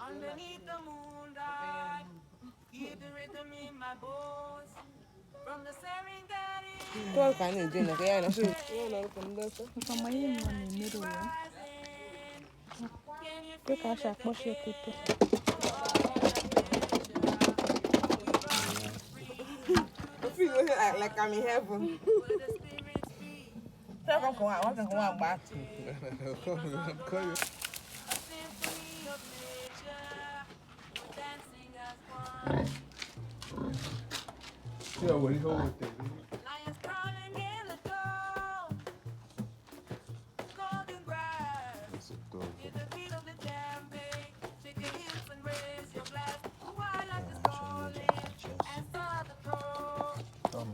Underneath the moonlight, keep the rhythm in my bones. From the Serengeti. Todo el canal lleno, que ya no sé. Yo no lo pongo eso. Kama hii mwana nero ya. Yo kasha akposhe kutu. I feel like I'm in heaven. Tell them come out. I want to come out back. Yeah, what do you hold with it? Lions crawling in the door. Golden grass. Hear the beat of the champagne. Shake your hips and raise your glass. Twilight is calling. And start the crow.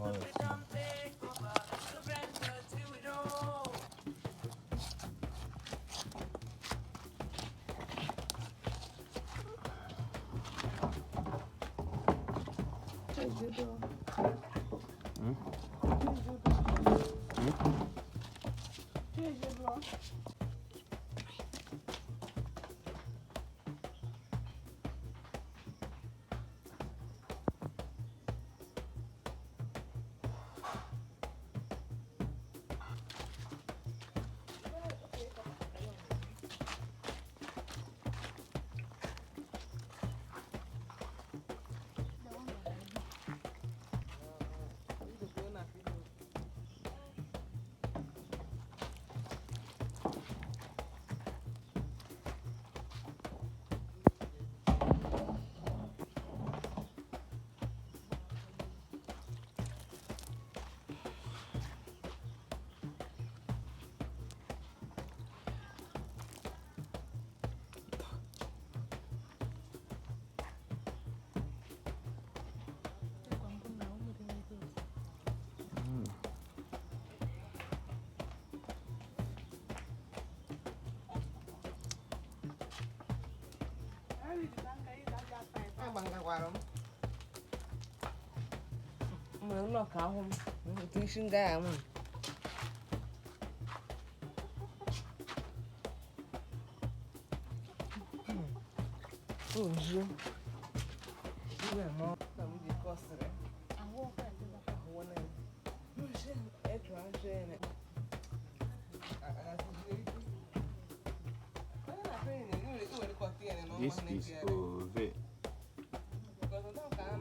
Rhythm take over. Surrender to it all. Nó khảo không? Tôi sinh ra mà. Hoje. Não é mal. Estamos de costa, né? A rua né? Hoje é traje, né? This is Ove.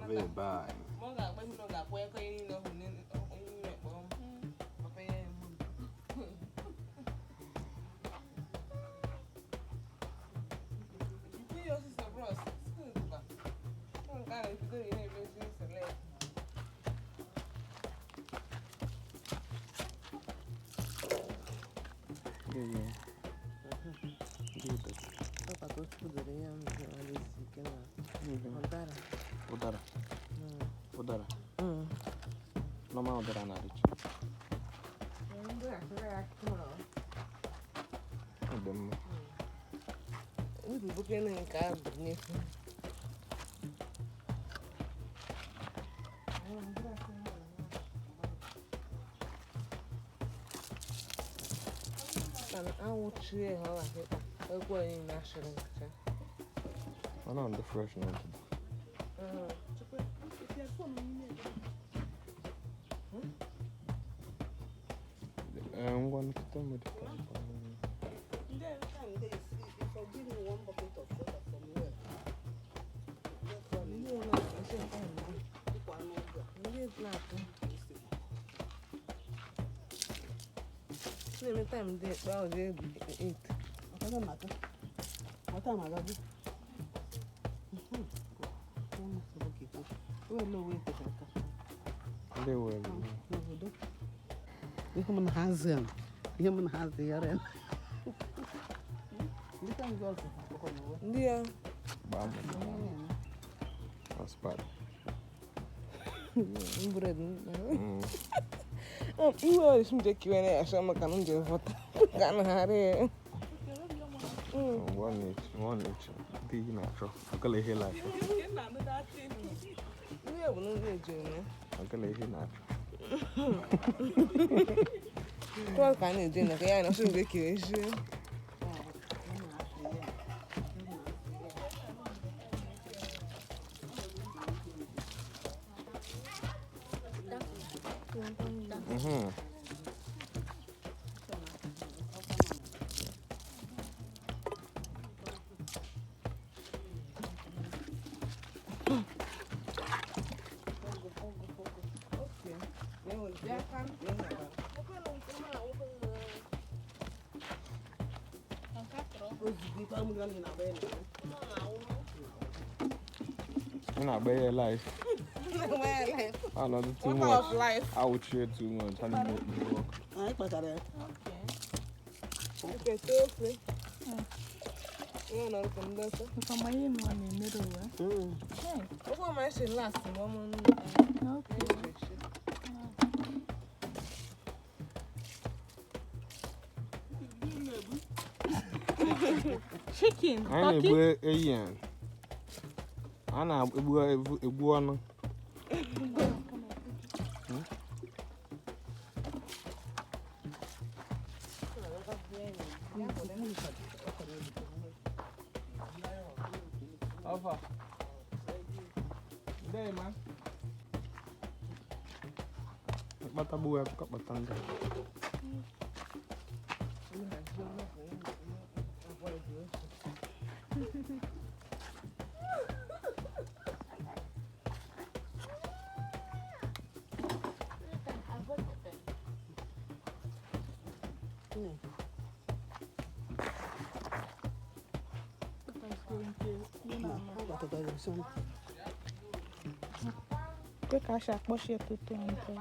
Ove by. Yeah. Papa tu poderia ali se que não. Udara. Udara. Normal udara na rich. Udem. Ubi bukan yang kau bernif. Karena aku cuci halah kita. Aku ini nasional kita. Ana on the fresh note. I'm going to tell me the Every time they eat. What am I? What am I? They will. Ik heb een hazen. Ik heb een hazen jaren. Die kan wel zijn. Dia. Bam. That's bad. Bread. Iwa is moet ik weer naar zo'n kan om te voeten. Kan hare. One each. Die natural. Akale he natural. Dia bunu dia jene. Akale he natural. Todo kan ni jene ke ya no so be ki e se. I'm not bad life. Another too much. I would share too much. I need to make me work. Okay, so free. You know, come there. If I'm in one in the middle, okay. What am I saying last woman? Okay. Chicken, I ain't turkey. a yen. I know a one. Over. There, man. Bata buaya buka batanda. Quick, I shall push it to 200.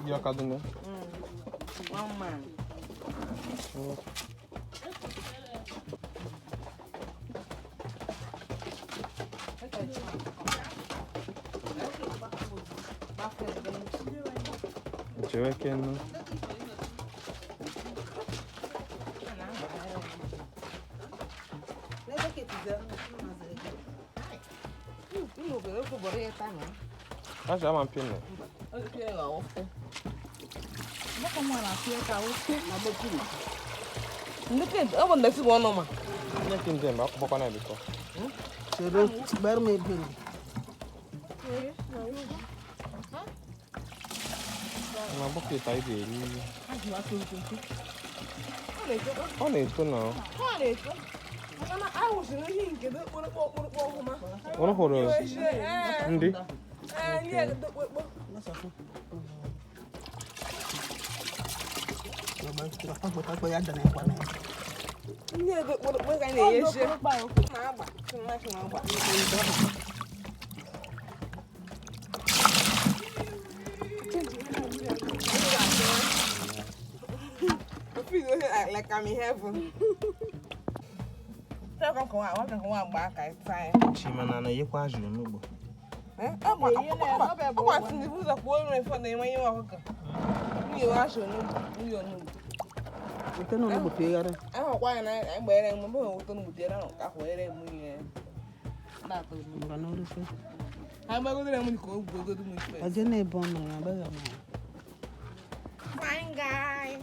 Ya kadın. One man. Cewek kendini. Acha ama mpine. Look, I'm gonna feel Look at oh, next one, no, man. Nye kinde mba boko na biko. Chere, bar me bin. Na boko ita ide eri. Ọ na-eto na. Ọ hụrụ ndị. Like I'm in heaven. Chimana na yekwa ajuru n'ugbo. Fine guy.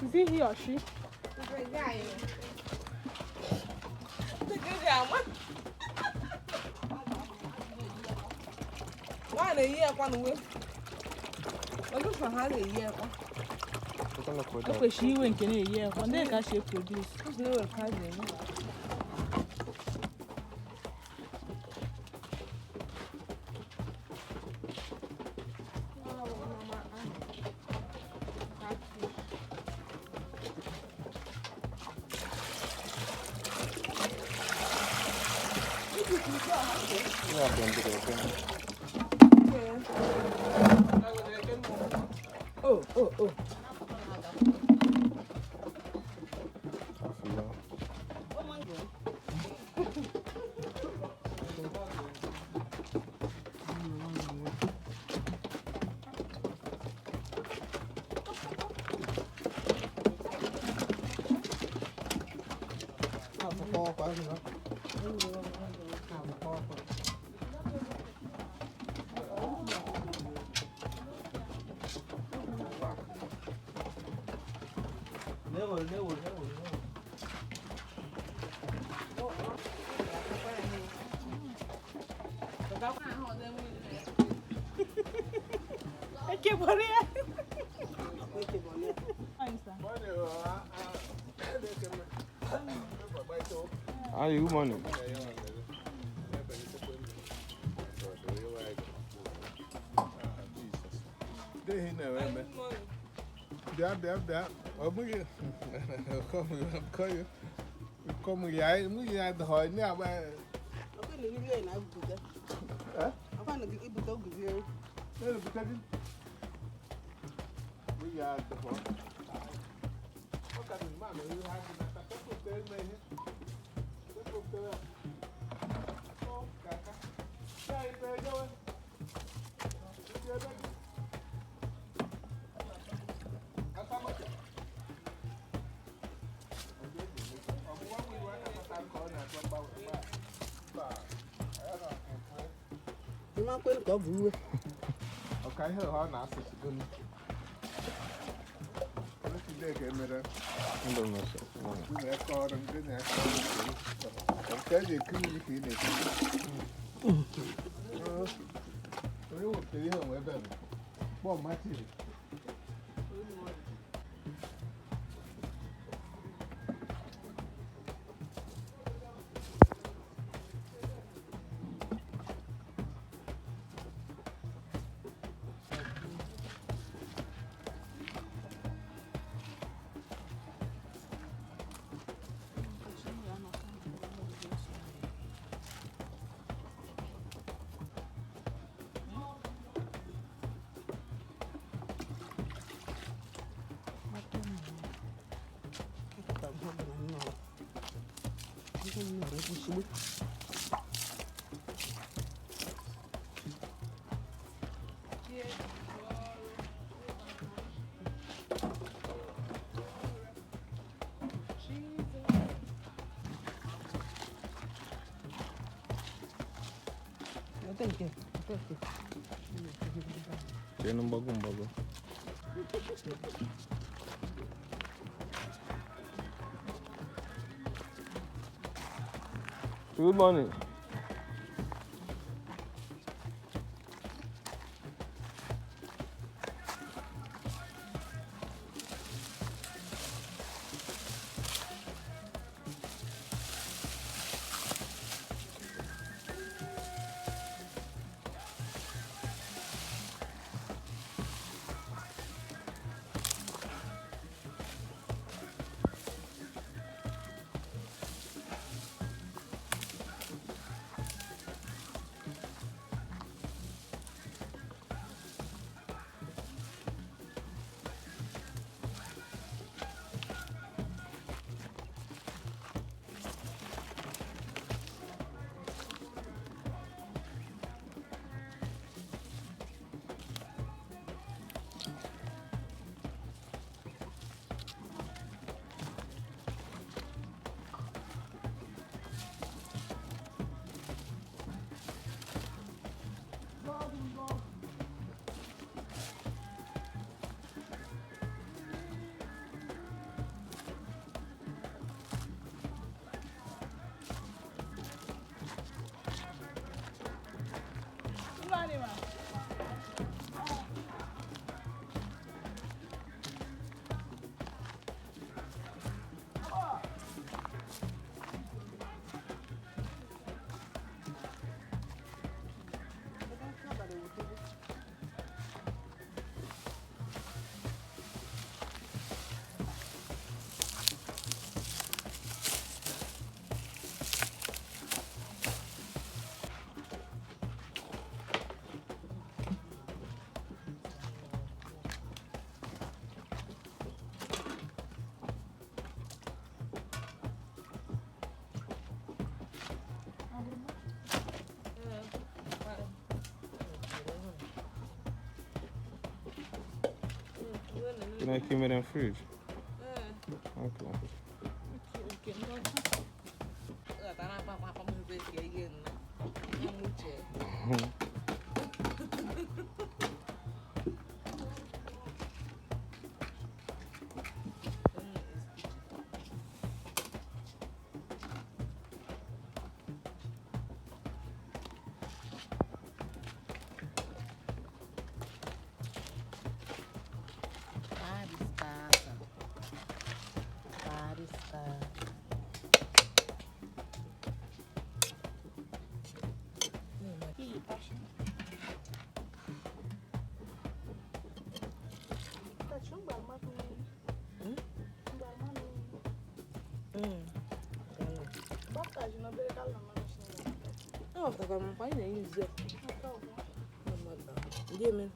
Is it he or she? It's a guy. It's a good guy. Why na eyi akwa no we? Odu fa ha na eyi akwa. O kwesịrị iwe nke na-eyi akwa ndị ka she produce. Cuz no we ka dey. Yeah, blend it open. Oh. Half a lot. to quá rồi đó. Hàm to quá. Nếu rồi. Que bonito. How you morning? Come here, the hoy now. Apa ni dia nak buka? Apa nak ibu tahu dia? We are the one. What kind of man you have in that? Nó quên có vui. Okay, here are not such a good. Let's see that camera. I don't know. Good record and good record. Okay, you can see it. We will tell you where better. What much is it? Thank you. Jangan bagus. Good morning. na-eke mere in fridge. Okay. Oh, I'm fine. I use it. Give me.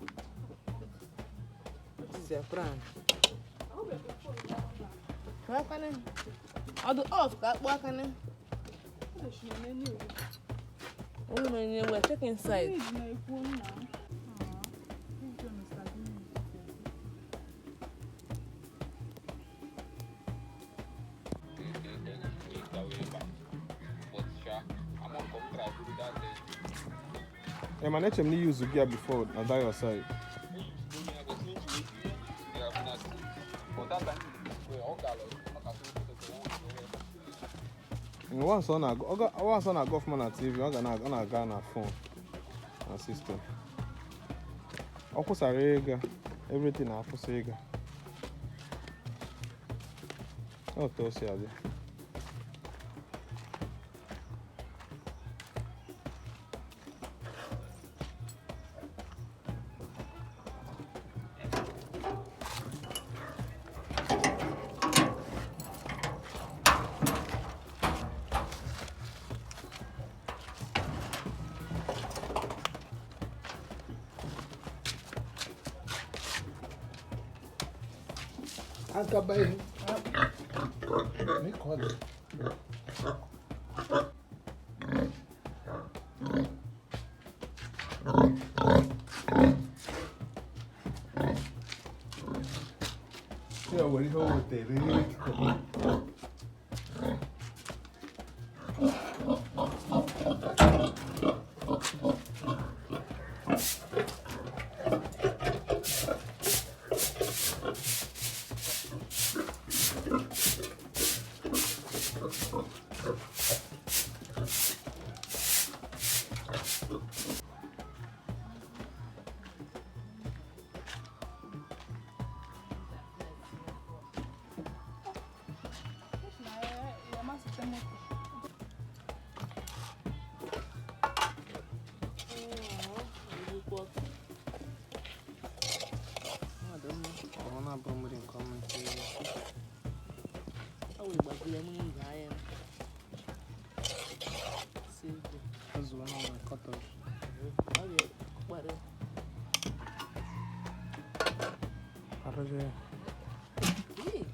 What is your plan? What can I? I'll do off. What can I? Oh, man, we're checking inside. Yeah, man, let me use the gear before I die your side. And once on a government at TV, I'm gonna go on a phone and system. Of course, everything I say. Oh, to say it. Acabei. Me cola. Eu vou lhe ter. Hey,